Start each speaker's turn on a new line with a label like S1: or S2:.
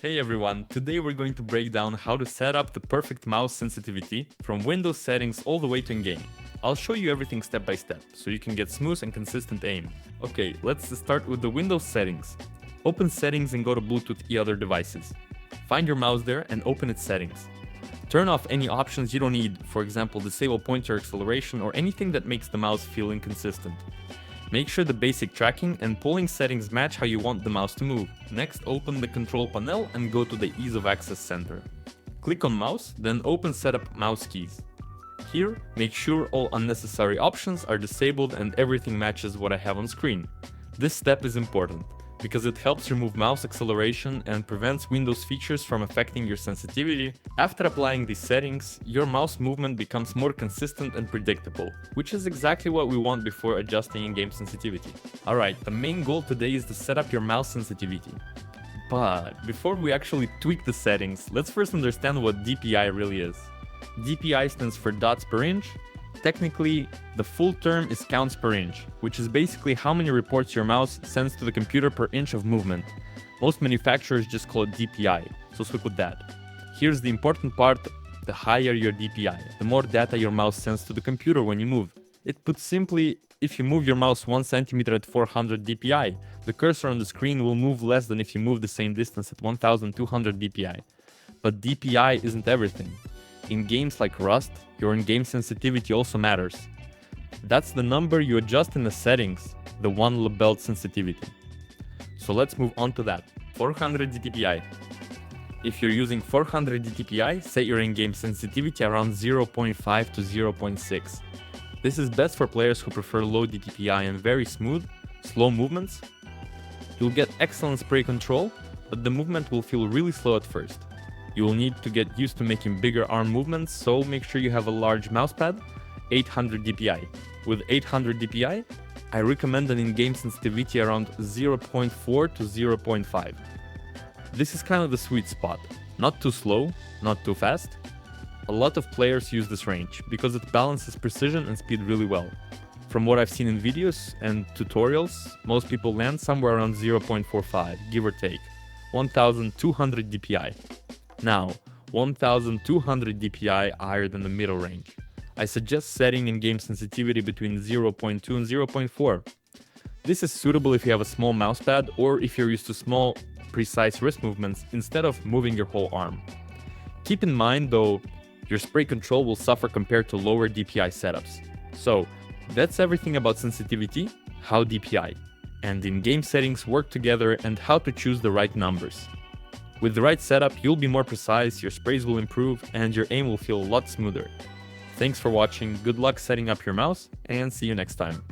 S1: Hey everyone, today we're going to break down how to set up the perfect mouse sensitivity from Windows settings all the way to in-game. I'll show you everything step by step, so you can get smooth and consistent aim. Okay, let's start with the Windows settings. Open settings and go to Bluetooth and other devices. Find your mouse there and open its settings. Turn off any options you don't need, for example disable pointer acceleration or anything that makes the mouse feel inconsistent. Make sure the basic tracking and polling settings match how you want the mouse to move. Next, open the control panel and go to the ease of access center. Click on mouse, then open setup mouse keys. Here, make sure all unnecessary options are disabled and everything matches what I have on screen. This step is important, because it helps remove mouse acceleration and prevents Windows features from affecting your sensitivity. After applying these settings, your mouse movement becomes more consistent and predictable, which is exactly what we want before adjusting in-game sensitivity. Alright, the main goal today is to set up your mouse sensitivity. But before we actually tweak the settings, let's first understand what DPI really is. DPI stands for dots per inch. Technically, the full term is counts per inch, which is basically how many reports your mouse sends to the computer per inch of movement. Most manufacturers just call it DPI, so stick with that. Here's the important part: the higher your DPI, the more data your mouse sends to the computer when you move. It put simply, if you move your mouse 1 cm at 400 DPI, the cursor on the screen will move less than if you move the same distance at 1200 DPI. But DPI isn't everything. In games like Rust, your in-game sensitivity also matters. That's the number you adjust in the settings, the one labeled sensitivity. So let's move on to that. 400 DPI. If you're using 400 DPI, set your in-game sensitivity around 0.5 to 0.6. This is best for players who prefer low DPI and very smooth, slow movements. You'll get excellent spray control, but the movement will feel really slow at first. You will need to get used to making bigger arm movements, so make sure you have a large mousepad. 800 DPI. With 800 DPI, I recommend an in-game sensitivity around 0.4 to 0.5. This is kind of the sweet spot. Not too slow, not too fast. A lot of players use this range, because it balances precision and speed really well. From what I've seen in videos and tutorials, most people land somewhere around 0.45, give or take. 1200 DPI. Now, 1200 DPI higher than the middle range. I suggest setting in-game sensitivity between 0.2 and 0.4. This is suitable if you have a small mousepad or if you're used to small, precise wrist movements instead of moving your whole arm. Keep in mind though, your spray control will suffer compared to lower DPI setups. So, that's everything about sensitivity, how DPI, and in-game settings work together and how to choose the right numbers. With the right setup, you'll be more precise, your sprays will improve, and your aim will feel a lot smoother. Thanks for watching, good luck setting up your mouse, and see you next time.